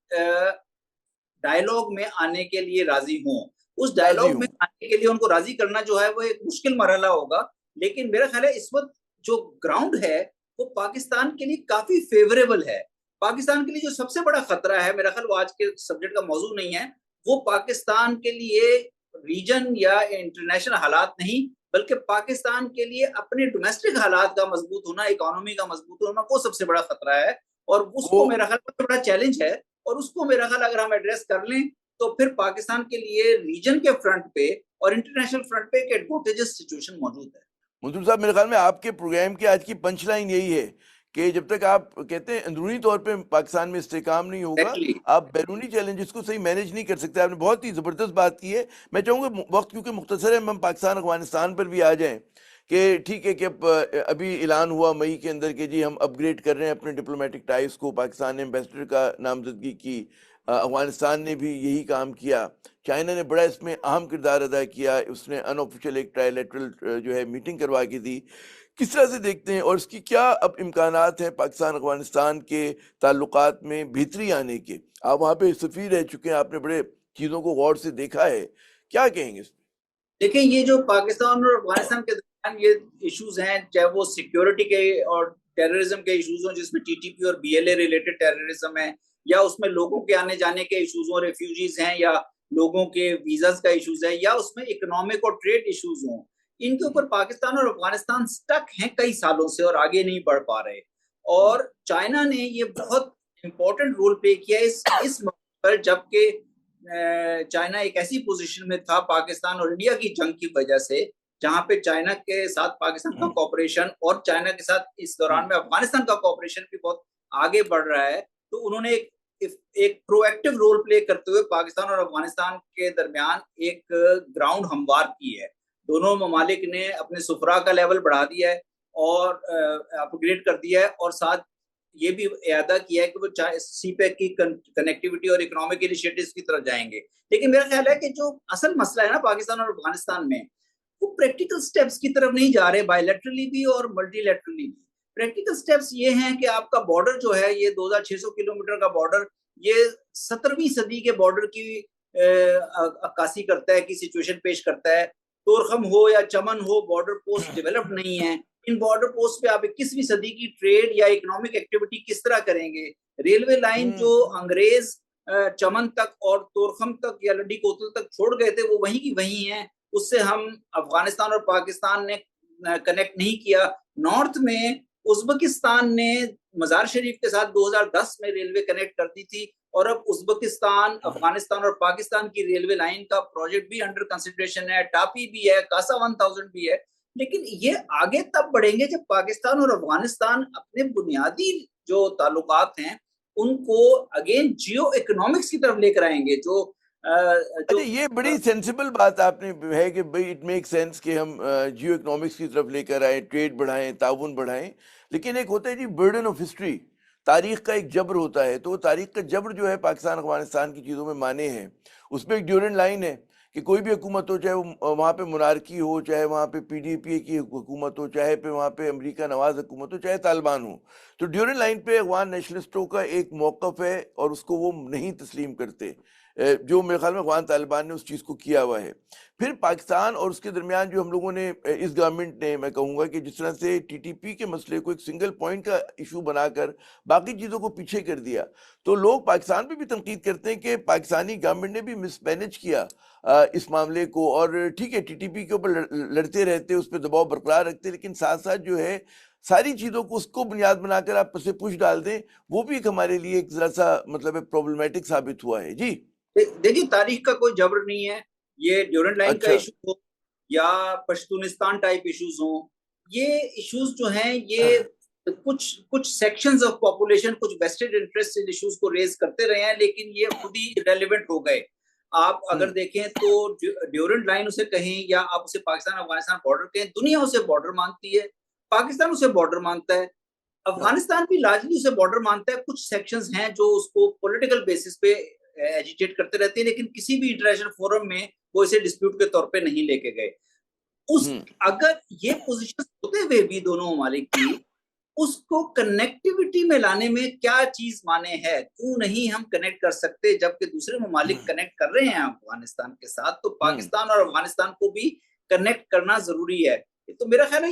ڈائیلاگ میں آنے کے لیے راضی ہوں. اس ڈائیلاگ میں آنے کے لیے ان کو راضی کرنا جو ہے وہ ایک مشکل مرحلہ ہوگا، لیکن میرا خیال ہے اس وقت جو گراؤنڈ ہے وہ پاکستان کے لیے کافی فیوریبل ہے. پاکستان کے لیے جو سب سے بڑا خطرہ ہے, میرا خیال وہ آج کے سبجیکٹ کا موضوع نہیں ہے, وہ پاکستان کے لیے ریجن یا انٹرنیشنل حالات نہیں, بلکہ پاکستان کے لیے اپنے ڈومیسٹک حالات کا مضبوط ہونا, اکانومی کا مضبوط ہونا, وہ سب سے بڑا خطرہ ہے. اور اس کو میرا خیال بہت بڑا چیلنج ہے, اور اس کو میرا خیال اگر ہم ایڈریس کر لیں تو پھر پاکستان کے لیے ریجن کے فرنٹ پہ اور انٹرنیشنل فرنٹ پہ ایک ایڈوانٹیجس سچویشن موجود ہے. منظور صاحب, میرے خیال میں آپ کے پروگرام کی آج کی پنچ لائن یہی ہے کہ جب تک آپ کہتے ہیں اندرونی طور پہ پاکستان میں استحکام نہیں ہوگا, Exactly. آپ بیرونی چیلنجز کو صحیح مینیج نہیں کر سکتے. آپ نے بہت ہی زبردست بات کی ہے. میں چاہوں گا وقت کیونکہ مختصر ہے, ہم پاکستان افغانستان پر بھی آ جائیں کہ ٹھیک ہے کہ ابھی اعلان ہوا مئی کے اندر کہ جی ہم اپ گریڈ کر رہے ہیں اپنے ڈپلومیٹک ٹائز کو, پاکستان نے ایمبیسڈر کا نامزدگی کی, افغانستان نے بھی یہی کام کیا, چائنا نے بڑا اس میں اہم کردار ادا کیا, اس نے ان آفیشیل ایک ٹرائی لیٹرل جو ہے میٹنگ کروا کے دی. کس طرح سے دیکھتے ہیں اور اس کی کیا اب امکانات ہیں پاکستان افغانستان کے تعلقات میں بہتری آنے کے؟ آپ وہاں پہ سفیر رہ چکے ہیں, آپ نے بڑے چیزوں کو غور سے دیکھا ہے, کیا کہیں گے اس میں؟ دیکھیں, یہ جو پاکستان اور افغانستان کے درمیان یہ ایشوز ہیں, چاہے وہ سیکیورٹی کے اور ٹیررزم کے ایشوز ہوں جس میں ٹی ٹی پی اور B L A related terrorism ہے, یا اس میں لوگوں کے آنے جانے کے ایشوز ہوں, ریفیوجیز ہیں, یا لوگوں کے ویزاز کا ایشوز ہے, یا اس میں اکنامک اور ٹریڈ ایشوز ہوں, ان کے اوپر پاکستان اور افغانستان سٹک ہیں کئی سالوں سے اور آگے نہیں بڑھ پا رہے. اور چائنا نے یہ بہت امپورٹنٹ رول پلے کیا اس موقع پر, جبکہ چائنا ایک ایسی پوزیشن میں تھا پاکستان اور انڈیا کی جنگ کی وجہ سے, جہاں پہ چائنا کے ساتھ پاکستان کا کوپریشن اور چائنا کے ساتھ اس دوران میں افغانستان کا کوپریشن بھی بہت آگے بڑھ رہا ہے. تو انہوں نے ایک پرو ایکٹیو رول پلے کرتے ہوئے پاکستان اور افغانستان کے درمیان ایک گراؤنڈ ہموار کی ہے. دونوں ممالک نے اپنے سفرا کا لیول بڑھا دیا ہے اور اپ گریڈ کر دیا ہے, اور ساتھ یہ بھی اعادہ کیا ہے کہ وہ سی پیک کی کنیکٹیوٹی اور اکنامک انیشیٹوز کی طرف جائیں گے. لیکن میرا خیال ہے کہ جو اصل مسئلہ ہے نا پاکستان اور افغانستان میں, وہ پریکٹیکل سٹیپس کی طرف نہیں جا رہے, بائی لیٹرلی بھی اور ملٹی لیٹرلی بھی. پریکٹیکل سٹیپس یہ ہیں کہ آپ کا بارڈر جو ہے, یہ 2600 کلومیٹر کا بارڈر, یہ 17ویں صدی کے بارڈر کی عکاسی کرتا ہے, کی سچویشن پیش کرتا ہے. تورخم ہو یا چمن ہو, بارڈر پوسٹ ڈیولپڈ نہیں ہیں. ان بارڈر پوسٹ پہ آپ 21ویں صدی کی ٹریڈ یا اکنامک ایکٹیویٹی کس طرح کریں گے؟ ریلوے لائن جو انگریز چمن تک اور تورخم تک یا لڈی کوتل تک چھوڑ گئے تھے, وہ وہیں کی وہیں ہیں. اس سے ہم افغانستان اور پاکستان نے کنیکٹ نہیں کیا. نارتھ میں ازبکستان نے مزار شریف کے ساتھ 2010 میں ریلوے کنیکٹ کر دی تھی, اور اب ازبکستان, افغانستان اور پاکستان کی ریلوے لائن کا پروجیکٹ بھی انڈر کنسیڈریشن ہے, ٹاپی بھی ہے, کاسا 1000 بھی ہے. لیکن یہ آگے تب بڑھیں گے جب پاکستان اور افغانستان اپنے بنیادی جو تعلقات ہیں ان کو اگین جیو اکنامکس کی طرف لے کر آئیں گے. جو یہ بڑی سینسیبل بات آپ نے ہے کہ بھئی اٹ میک سینس کہ ہم جیو اکنامکس کی طرف لے کر آئیں, ٹریڈ بڑھائیں, تعاون بڑھائیں. لیکن ایک ہوتا ہے جی برڈن آف ہسٹری, تاریخ کا ایک جبر ہوتا ہے, تو وہ تاریخ کا جبر جو ہے پاکستان افغانستان کی چیزوں میں مانے ہیں. اس پہ ایک ڈیورنٹ لائن ہے کہ کوئی بھی حکومت ہو, چاہے وہ وہاں پہ منارکی ہو, چاہے وہاں پہ پی ڈی پی اے کی حکومت ہو, چاہے پہ وہاں پہ امریکہ نواز حکومت ہو, چاہے طالبان ہو, تو ڈیورنٹ لائن پہ افغان نیشنلسٹوں کا ایک موقف ہے اور اس کو وہ نہیں تسلیم کرتے, جو میرے خیال میں افغان طالبان نے اس چیز کو کیا ہوا ہے. پھر پاکستان اور اس کے درمیان جو ہم لوگوں نے, اس گورنمنٹ نے, میں کہوں گا کہ جس طرح سے ٹی ٹی پی کے مسئلے کو ایک سنگل پوائنٹ کا ایشو بنا کر باقی چیزوں کو پیچھے کر دیا, تو لوگ پاکستان پہ بھی تنقید کرتے ہیں کہ پاکستانی گورنمنٹ نے بھی مس مینیج کیا اس معاملے کو. اور ٹھیک ہے ٹی ٹی پی کے اوپر لڑتے رہتے, اس پہ دباؤ برقرار رکھتے, لیکن ساتھ ساتھ جو ہے ساری چیزوں کو اس کو بنیاد بنا کر آپ اسے پش ڈال دیں, وہ بھی ایک ہمارے لیے ایک ذرا سا مطلب پرابلمیٹک ثابت ہوا ہے. جی دیکھیے, تاریخ کا کوئی جبر نہیں ہے. یہ ڈیورنٹ لائن کا اچھا, ایشو ہو یا پشتونستان ٹائپ ایشوز ہوں, یہ ایشوز جو ہیں یہ کچھ سیکشنز آف پاپولیشن, کچھ ویسٹڈ انٹرسٹ ایشوز کو ریز کرتے رہے ہیں, لیکن یہ خود ہی ریلیونٹ ہو گئے. آپ اگر دیکھیں تو ڈیورنٹ لائن اسے کہیں یا آپ اسے پاکستان افغانستان بارڈر کہیں, دنیا اسے بارڈر مانتی ہے, پاکستان اسے بارڈر مانتا ہے, افغانستان بھی لارجلی اسے بارڈر مانتا ہے. کچھ سیکشنز ہیں جو اس کو پولیٹیکل بیسس پہ ایجیٹیٹ کرتے رہتے ہیں, لیکن کسی بھی انٹرنیشنل فورم میں وہ اسے ڈسپیوٹ کے طور پہ نہیں لے کے گئے. اگر یہ پوزیشن ہوتے ہوئے بھی دونوں ممالک کی, اس کو کنیکٹیوٹی میں لانے میں کیا چیز مانے ہے؟ کیوں نہیں ہم کنیکٹ کر سکتے جبکہ دوسرے ممالک کنیکٹ کر رہے ہیں افغانستان کے ساتھ؟ تو پاکستان اور افغانستان کو بھی کنیکٹ کرنا ضروری ہے. تو میرا خیال ہے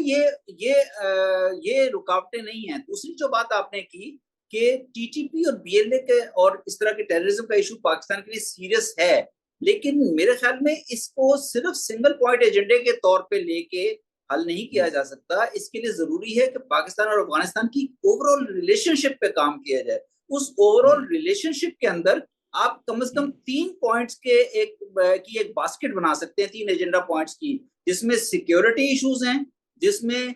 یہ رکاوٹیں نہیں ہیں. دوسری جو بات آپ نے کی کہ ٹی ٹی پی اور بی ایل اے کے اور اس طرح کے ٹیررزم کا ایشو پاکستان کے لیے سیریس ہے, لیکن میرے خیال میں اس کو صرف سنگل پوائنٹ ایجنڈے کے طور پہ لے کے حل نہیں کیا جا سکتا. اس کے لیے ضروری ہے کہ پاکستان اور افغانستان کی اوور آل ریلیشن شپ پہ کام کیا جائے. اس اوور آل ریلیشن شپ کے اندر آپ کم از کم 3 پوائنٹس کی ایک باسکٹ بنا سکتے ہیں, 3 ایجنڈا پوائنٹس کی, جس میں سیکیورٹی ایشوز ہیں, جس میں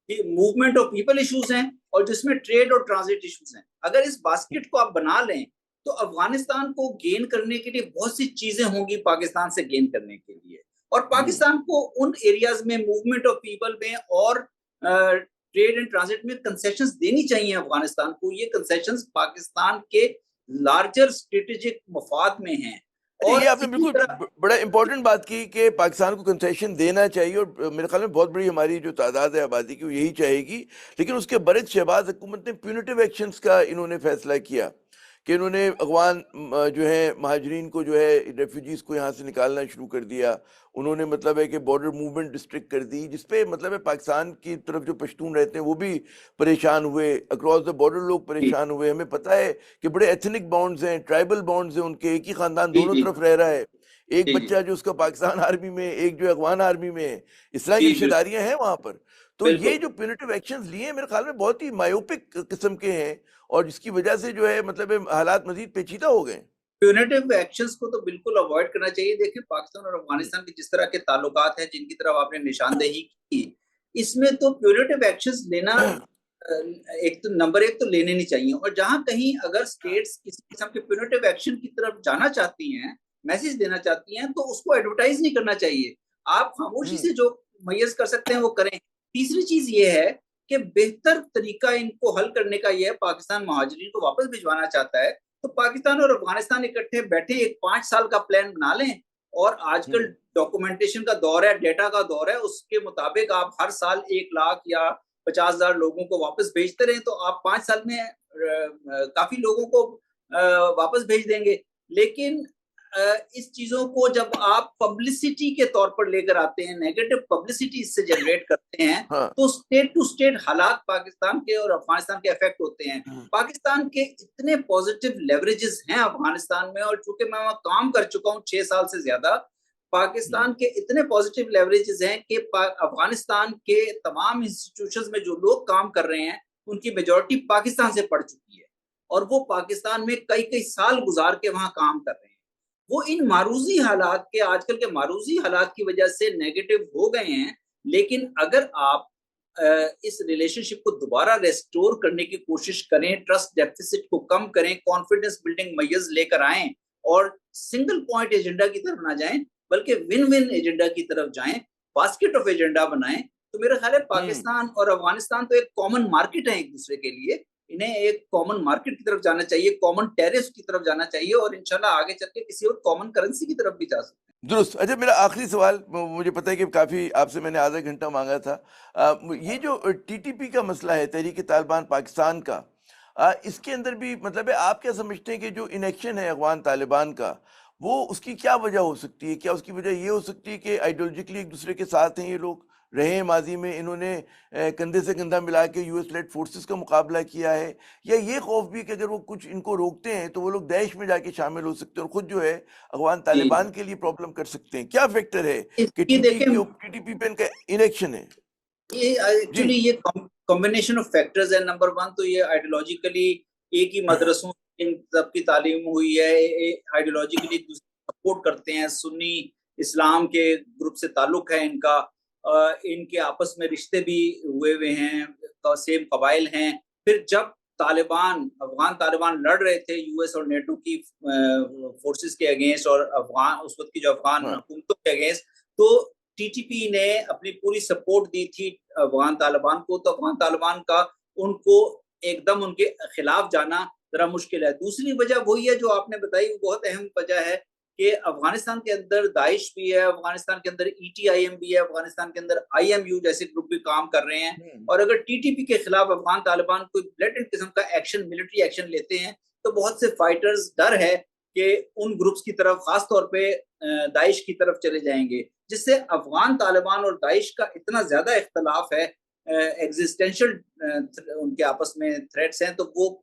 موومنٹ آف پیپل ایشوز ہیں, اور جس میں ٹریڈ اور ٹرانزٹ ایشوز ہیں. اگر اس باسکٹ کو آپ بنا لیں تو افغانستان کو گین کرنے کے لیے بہت سی چیزیں ہوں گی پاکستان سے گین کرنے کے لیے, اور پاکستان کو ان ایریاز میں موومنٹ آف پیپل میں اور ٹریڈ اینڈ ٹرانزٹ میں کنسیشنز دینی چاہیے افغانستان کو. یہ کنسیشنز پاکستان کے لارجر اسٹریٹجک مفاد میں ہیں. اور یہ آپ نے اسی بالکل طرح بڑا امپورٹنٹ بات کی کہ پاکستان کو کنسیشن دینا چاہیے, اور میرے خیال میں بہت بڑی ہماری جو تعداد ہے آبادی کی وہ یہی چاہے گی. لیکن اس کے برعکس شہباز حکومت نے پیونیٹیو ایکشنز کا انہوں نے فیصلہ کیا کہ انہوں نے افغان جو ہے مہاجرین کو جو ہے ریفیوجیز کو یہاں سے نکالنا شروع کر دیا. انہوں نے مطلب ہے کہ بارڈر موومنٹ ڈسٹرکٹ کر دی, جس پہ مطلب ہے پاکستان کی طرف جو پشتون رہتے ہیں وہ بھی پریشان ہوئے, اکراس دا بارڈر لوگ پریشان ہوئے. ہمیں پتہ ہے کہ بڑے ایتھنک بانڈز ہیں, ٹرائبل بانڈز ہیں ان کے, ایک ہی خاندان دونوں طرف رہ رہا ہے. ایک بچہ جو اس کا پاکستان آرمی میں, ایک جو افغان آرمی میں ہے, اس طرح کی رشتہ داریاں ہیں وہاں پر. تو یہ جو پیونیٹیو ایکشنز لیے ہیں میرے خیال میں بہت ہی مایوپک قسم کے ہیں, اور جس کی وجہ سے جو ہے مطلب حالات مزید پیچیدہ ہو گئے. پیونیٹیو ایکشنز کو تو بالکل اوائڈ کرنا چاہیے. دیکھیں پاکستان اور افغانستان کے جس طرح کے تعلقات ہیں جن کی طرف آپ نے نشاندہی کی, اس میں تو پیونیٹیو ایکشنز لینا ایک تو نمبر 1 تو لینے نہیں چاہیے. اور جہاں کہیں اگر اسٹیٹس کسی قسم کے پیونیٹیو ایکشن کی طرف جانا چاہتی ہیں, میسج دینا چاہتی ہیں, تو اس کو ایڈورٹائز نہیں کرنا چاہیے. آپ خاموشی سے جو میز کر سکتے ہیں وہ کریں. تیسری چیز یہ ہے کہ بہتر طریقہ ان کو حل کرنے کا یہ ہے, پاکستان مہاجرین کو واپس بھجوانا چاہتا ہے تو پاکستان اور افغانستان اکٹھے بیٹھے ایک 5 سال کا پلان بنا لیں. اور آج کل ڈاکومنٹیشن کا دور ہے, ڈیٹا کا دور ہے, اس کے مطابق آپ ہر سال 1 لاکھ یا 50,000 لوگوں کو واپس بھیجتے رہیں تو آپ 5 سال میں کافی لوگوں کو واپس بھیج دیں گے. لیکن اس چیزوں کو جب آپ پبلسٹی کے طور پر لے کر آتے ہیں, نیگیٹو پبلسٹی اس سے جنریٹ کرتے ہیں, تو اسٹیٹ ٹو اسٹیٹ حالات پاکستان کے اور افغانستان کے افیکٹ ہوتے ہیں. پاکستان کے اتنے پازیٹیو لیوریجز ہیں افغانستان میں, اور چونکہ میں وہاں کام کر چکا ہوں 6 سال سے زیادہ, پاکستان کے اتنے پازیٹیو لیوریجز ہیں کہ افغانستان کے تمام انسٹیٹیوشنز میں جو لوگ کام کر رہے ہیں ان کی میجورٹی پاکستان سے پڑھ چکی ہے, اور وہ پاکستان میں کئی سال گزار کے وہاں کام کر رہے ہیں. وہ ان معروضی حالات کے, آج کل کے معروضی حالات کی وجہ سے نیگیٹو ہو گئے ہیں. لیکن اگر آپ اس ریلیشن شپ کو دوبارہ ریسٹور کرنے کی کوشش کریں, ٹرسٹ ڈیفیسٹ کو کم کریں, کانفیڈنس بلڈنگ میئرز لے کر آئیں, اور سنگل پوائنٹ ایجنڈا کی طرف نہ جائیں بلکہ ون ون ایجنڈا کی طرف جائیں, باسکٹ آف ایجنڈا بنائیں, تو میرا خیال ہے پاکستان اور افغانستان تو ایک کامن مارکیٹ ہے ایک دوسرے کے لیے. انہیں ایک کامن مارکیٹ کی طرف جانا چاہیے, کامن ٹیرف کی طرف جانا چاہیے, اور انشاءاللہ آگے چل کے کسی اور کامن کرنسی کی طرف بھی جا سکتے ہیں. درست. اچھا, میرا آخری سوال, مجھے پتہ ہے کہ کافی آپ سے میں نے آدھا گھنٹہ مانگا تھا. یہ جو ٹی ٹی پی کا مسئلہ ہے, تحریک طالبان پاکستان کا, اس کے اندر بھی مطلب ہے آپ کیا سمجھتے ہیں کہ جو انیکشن ہے افغان طالبان کا, وہ اس کی کیا وجہ ہو سکتی ہے؟ کیا اس کی وجہ یہ ہو سکتی ہے کہ آئیڈیولوجیکلی ایک دوسرے کے ساتھ ہیں یہ لوگ, رہے ہیں ماضی میں, انہوں نے کندھے سے کندھا ملا کے یو ایس لیڈ فورسز کا مقابلہ کیا ہے, یا یہ خوف بھی کہ اگر وہ کچھ ان کو روکتے ہیں تو وہ لوگ داعش میں جا کے شامل ہو سکتے ہیں اور خود جو ہے افغان طالبان کے لیے پرابلم کر سکتے ہیں؟ کیا فیکٹر ہے کہ ٹی ٹی پی پہ ان کا انیکشن ہے؟ یہ ایکچولی یہ کمبینیشن آف فیکٹرز ہے. نمبر 1 تو یہ آئیڈیولوجیکلی ایک ہی مدرسوں ان سب کی تعلیم ہوئی ہے, آئیڈیولوجیکلی ایک دوسرے کو سپورٹ کرتے ہیں, سنی اسلام کے گروپ سے تعلق ہے ان کا, ان کے آپس میں رشتے بھی ہوئے ہیں, سیم قبائل ہیں. پھر جب افغان طالبان لڑ رہے تھے یو ایس اور نیٹو کی فورسز کے اگینسٹ اور اس وقت کی جو افغان حکومتوں کے اگینسٹ, تو ٹی ٹی پی نے اپنی پوری سپورٹ دی تھی افغان طالبان کو, تو افغان طالبان کا ان کو ایک دم ان کے خلاف جانا ذرا مشکل ہے. دوسری وجہ وہی ہے جو آپ نے بتائی, وہ بہت اہم وجہ ہے کہ افغانستان کے اندر داعش بھی ہے, افغانستان کے اندر ای ٹی آئی ایم بھی ہے, افغانستان کے اندر آئی ایم یو جیسے گروپ بھی کام کر رہے ہیں. اور اگر ٹی ٹی پی کے خلاف افغان طالبان کوئی بلیٹنٹ قسم کا ایکشن, ملٹری ایکشن لیتے ہیں, تو بہت سے فائٹرز ڈر ہے کہ ان گروپس کی طرف, خاص طور پہ داعش کی طرف چلے جائیں گے. جس سے افغان طالبان اور داعش کا اتنا زیادہ اختلاف ہے, ایگزسٹینشل ان کے آپس میں تھریٹس ہیں, تو وہ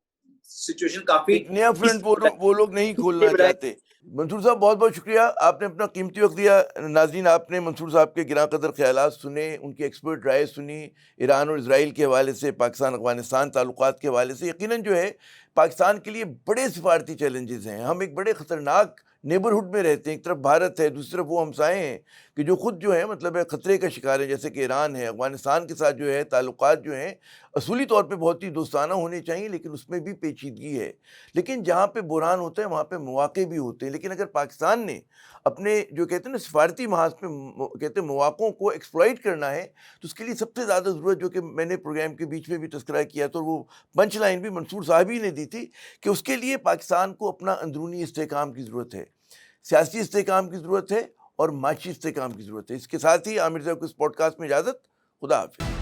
سچویشن کافی ایک نیا فرنٹ وہ لوگ نہیں کھولنا چاہتے. منصور صاحب بہت بہت شکریہ, آپ نے اپنا قیمتی وقت دیا. ناظرین, آپ نے منصور صاحب کے گراں قدر خیالات سنے, ان کی ایکسپرٹ رائے سنی, ایران اور اسرائیل کے حوالے سے, پاکستان افغانستان تعلقات کے حوالے سے. یقیناً جو ہے پاکستان کے لیے بڑے سفارتی چیلنجز ہیں. ہم ایک بڑے خطرناک نیبرہڈ میں رہتے ہیں. ایک طرف بھارت ہے, دوسری طرف وہ ہمسائے ہیں کہ جو خود جو ہے مطلب ہے خطرے کا شکار ہیں, جیسے کہ ایران ہے. افغانستان کے ساتھ جو ہے تعلقات جو ہیں اصولی طور پہ بہت ہی دوستانہ ہونے چاہیے, لیکن اس میں بھی پیچیدگی ہے. لیکن جہاں پہ بحران ہوتا ہے وہاں پہ مواقع بھی ہوتے ہیں. لیکن اگر پاکستان نے اپنے جو کہتے ہیں نا سفارتی محاذ پہ کہتے ہیں مواقعوں کو ایکسپلائٹ کرنا ہے, تو اس کے لیے سب سے زیادہ ضرورت, جو کہ میں نے پروگرام کے بیچ میں بھی تذکرہ کیا تو وہ پنچ لائن بھی منصور صاحب ہی نے دی تھی, کہ اس کے لیے پاکستان کو اپنا اندرونی استحکام کی ضرورت ہے, سیاسی استحکام کی ضرورت ہے, اور معاشی استحکام کی ضرورت ہے. اس کے ساتھ ہی عامر صاحب کو اس پوڈ کاسٹ میں اجازت. خدا حافظ.